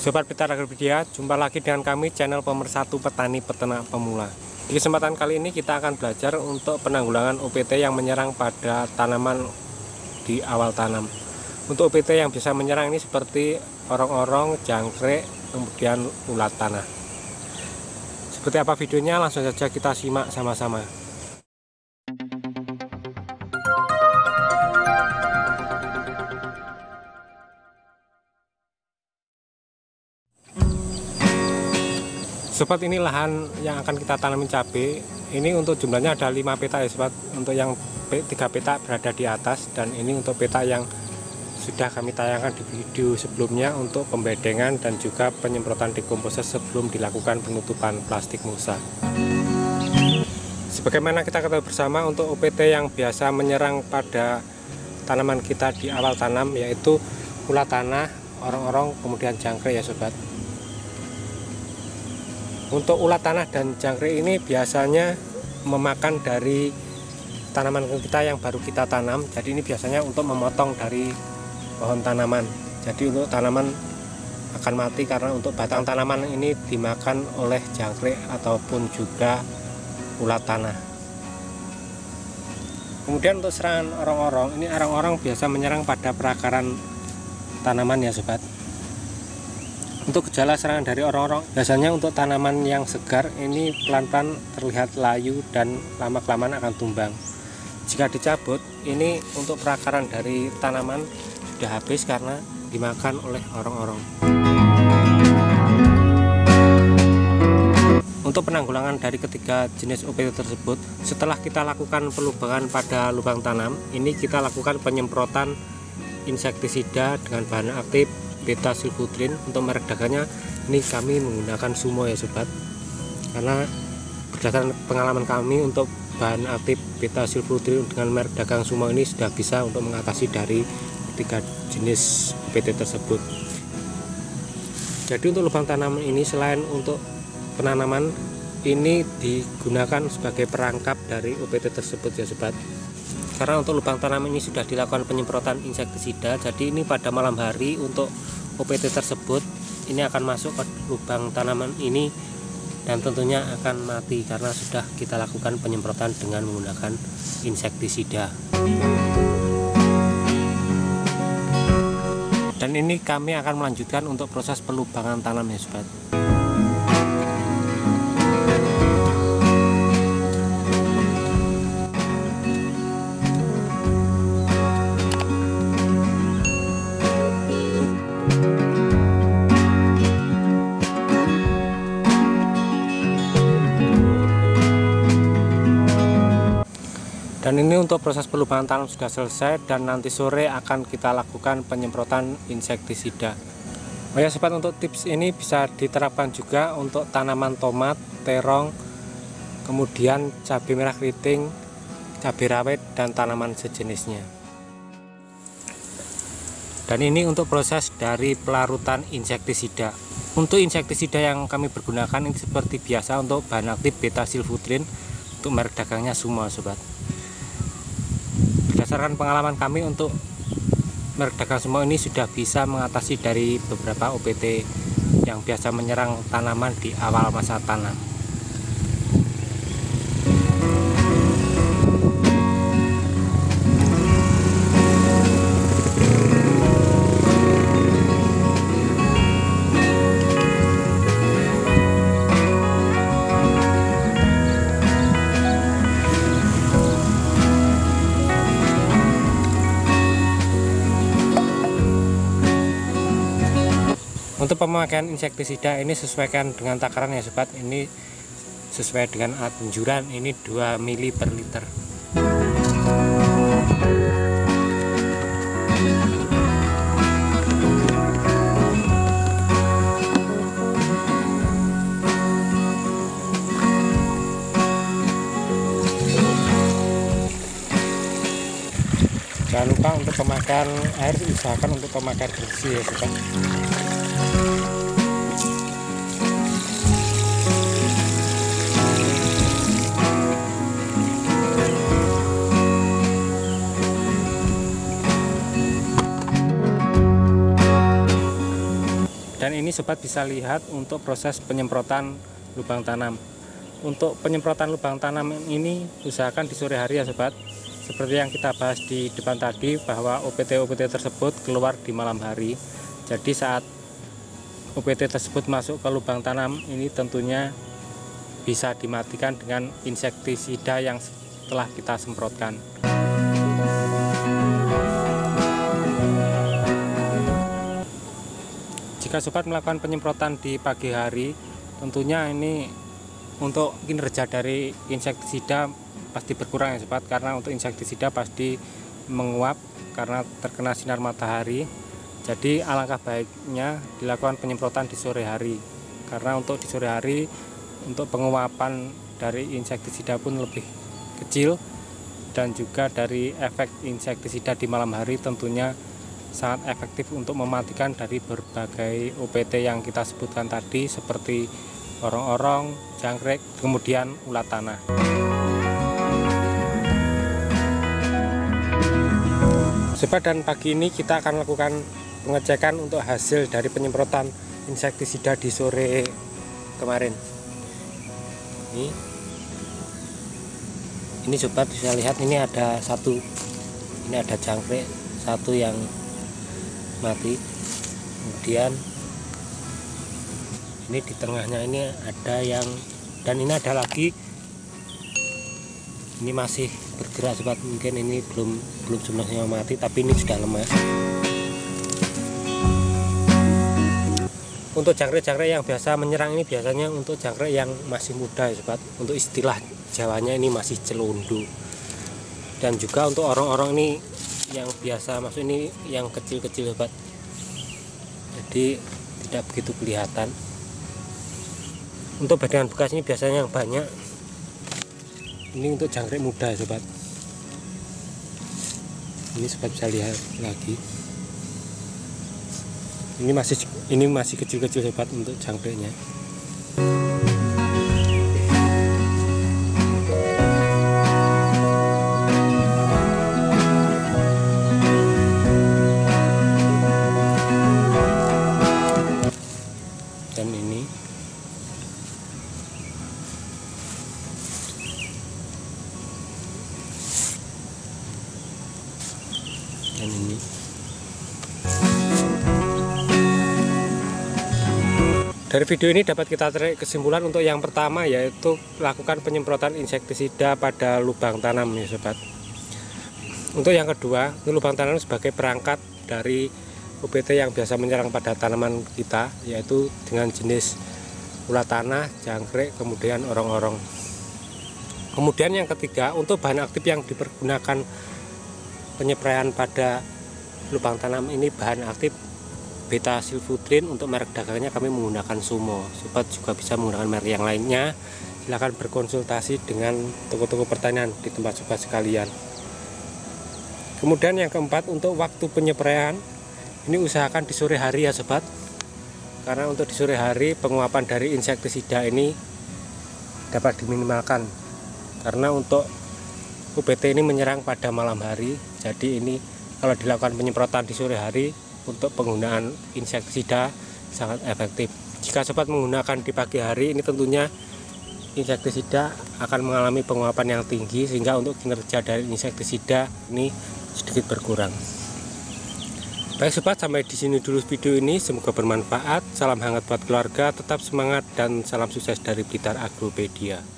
Sobat Pintar Agropedia, jumpa lagi dengan kami channel Pemersatu Petani Peternak Pemula. Di kesempatan kali ini kita akan belajar untuk penanggulangan UPT yang menyerang pada tanaman di awal tanam. Untuk UPT yang bisa menyerang ini seperti orong-orong, jangkrik, kemudian ulat tanah. Seperti apa videonya, langsung saja kita simak sama-sama. Sobat, ini lahan yang akan kita tanamin cabai. Ini untuk jumlahnya ada 5 peta ya sobat. Untuk yang 3 peta berada di atas, dan ini untuk peta yang sudah kami tayangkan di video sebelumnya untuk pembedengan dan juga penyemprotan dekomposer sebelum dilakukan penutupan plastik mulsa. Sebagaimana kita ketahui bersama, untuk UPT yang biasa menyerang pada tanaman kita di awal tanam yaitu ulat tanah, orong-orong, kemudian jangkrik ya sobat. Untuk ulat tanah dan jangkrik ini biasanya memakan dari tanaman kita yang baru kita tanam. Jadi ini biasanya untuk memotong dari pohon tanaman. Jadi untuk tanaman akan mati karena untuk batang tanaman ini dimakan oleh jangkrik ataupun juga ulat tanah. Kemudian untuk serangan orong-orong, ini orong-orong biasa menyerang pada perakaran tanaman ya sobat. Untuk gejala serangan dari orong-orong, biasanya untuk tanaman yang segar ini pelan-pelan terlihat layu dan lama-kelamaan akan tumbang. Jika dicabut, ini untuk perakaran dari tanaman sudah habis karena dimakan oleh orong-orong. Untuk penanggulangan dari ketiga jenis UPT tersebut, setelah kita lakukan pelubangan pada lubang tanam, ini kita lakukan penyemprotan insektisida dengan bahan aktif beta sulfutrin. Untuk merek dagangnya ini kami menggunakan Sumo ya sobat, karena berdasarkan pengalaman kami untuk bahan aktif beta sulfutrin dengan merek dagang Sumo ini sudah bisa untuk mengatasi dari tiga jenis UPT tersebut. Jadi untuk lubang tanaman ini selain untuk penanaman, ini digunakan sebagai perangkap dari UPT tersebut ya sobat. Karena untuk lubang tanam ini sudah dilakukan penyemprotan insektisida, jadi ini pada malam hari untuk UPT tersebut ini akan masuk ke lubang tanaman ini dan tentunya akan mati karena sudah kita lakukan penyemprotan dengan menggunakan insektisida. Dan ini kami akan melanjutkan untuk proses pelubangan tanam ya sobat. Dan ini untuk proses pelubangan tanam sudah selesai, dan nanti sore akan kita lakukan penyemprotan insektisida. Oh ya sobat, untuk tips ini bisa diterapkan juga untuk tanaman tomat, terong, kemudian cabai merah keriting, cabai rawit, dan tanaman sejenisnya. Dan ini untuk proses dari pelarutan insektisida. Untuk insektisida yang kami pergunakan ini seperti biasa untuk bahan aktif beta sulfutrin untuk merek dagangnya Sumo sobat. Berdasarkan pengalaman kami, untuk merek dagang Sumo ini sudah bisa mengatasi dari beberapa UPT yang biasa menyerang tanaman di awal masa tanam. Untuk pemakaian insektisida ini sesuaikan dengan takaran ya sobat. Ini sesuai dengan anjuran, ini 2 mili per liter. Jangan lupa untuk pemakaian air, usahakan untuk pemakaian bersih ya sobat. Dan ini sobat bisa lihat untuk proses penyemprotan lubang tanam. Untuk penyemprotan lubang tanam ini usahakan di sore hari ya sobat. Seperti yang kita bahas di depan tadi, bahwa OPT-OPT tersebut keluar di malam hari. Jadi saat OPT tersebut masuk ke lubang tanam ini tentunya bisa dimatikan dengan insektisida yang telah kita semprotkan. Jika sobat melakukan penyemprotan di pagi hari, tentunya ini untuk kinerja dari insektisida pasti berkurang ya sobat, karena untuk insektisida pasti menguap karena terkena sinar matahari. Jadi alangkah baiknya dilakukan penyemprotan di sore hari, karena untuk di sore hari untuk penguapan dari insektisida pun lebih kecil, dan juga dari efek insektisida di malam hari tentunya sangat efektif untuk mematikan dari berbagai OPT yang kita sebutkan tadi, seperti orong-orong, jangkrik, kemudian ulat tanah. Sobat, dan pagi ini kita akan lakukan pengecekan untuk hasil dari penyemprotan insektisida di sore kemarin. Ini sobat bisa lihat, ini ada satu, ini ada jangkrik satu yang mati, kemudian ini di tengahnya ini ada yang, dan ini ada lagi, ini masih bergerak sobat, mungkin ini belum semuanya mati, tapi ini sudah lemas. Untuk jangkrik-jangkrik yang biasa menyerang ini biasanya untuk jangkrik yang masih muda ya sobat, untuk istilah Jawanya ini masih celundu. Dan juga untuk orang-orang ini yang biasa masuk ini yang kecil-kecil sobat, jadi tidak begitu kelihatan. Untuk badangan bekas ini biasanya yang banyak, ini untuk jangkrik muda sobat. Ini sobat bisa lihat lagi, ini masih kecil-kecil sobat untuk jangkriknya. Dan ini dari video ini dapat kita tarik kesimpulan untuk yang pertama, yaitu lakukan penyemprotan insektisida pada lubang tanam ya sobat. Untuk yang kedua, lubang tanam sebagai perangkat dari OPT yang biasa menyerang pada tanaman kita, yaitu dengan jenis ulat tanah, jangkrik, kemudian orong-orong. Kemudian yang ketiga, untuk bahan aktif yang dipergunakan penyepraian pada lubang tanam ini bahan aktif beta-silfutrin. Untuk merek dagangnya kami menggunakan Sumo. Sobat juga bisa menggunakan merek yang lainnya. Silahkan berkonsultasi dengan toko-toko pertanian di tempat sobat sekalian. Kemudian yang keempat, untuk waktu penyepraian ini usahakan di sore hari ya sobat, karena untuk di sore hari penguapan dari insektisida ini dapat diminimalkan, karena untuk OPT ini menyerang pada malam hari. Jadi ini kalau dilakukan penyemprotan di sore hari untuk penggunaan insektisida sangat efektif. Jika sobat menggunakan di pagi hari, ini tentunya insektisida akan mengalami penguapan yang tinggi, sehingga untuk kinerja dari insektisida ini sedikit berkurang. Baik sobat, sampai di sini dulu video ini, semoga bermanfaat. Salam hangat buat keluarga, tetap semangat dan salam sukses dari Blitar Agropedia.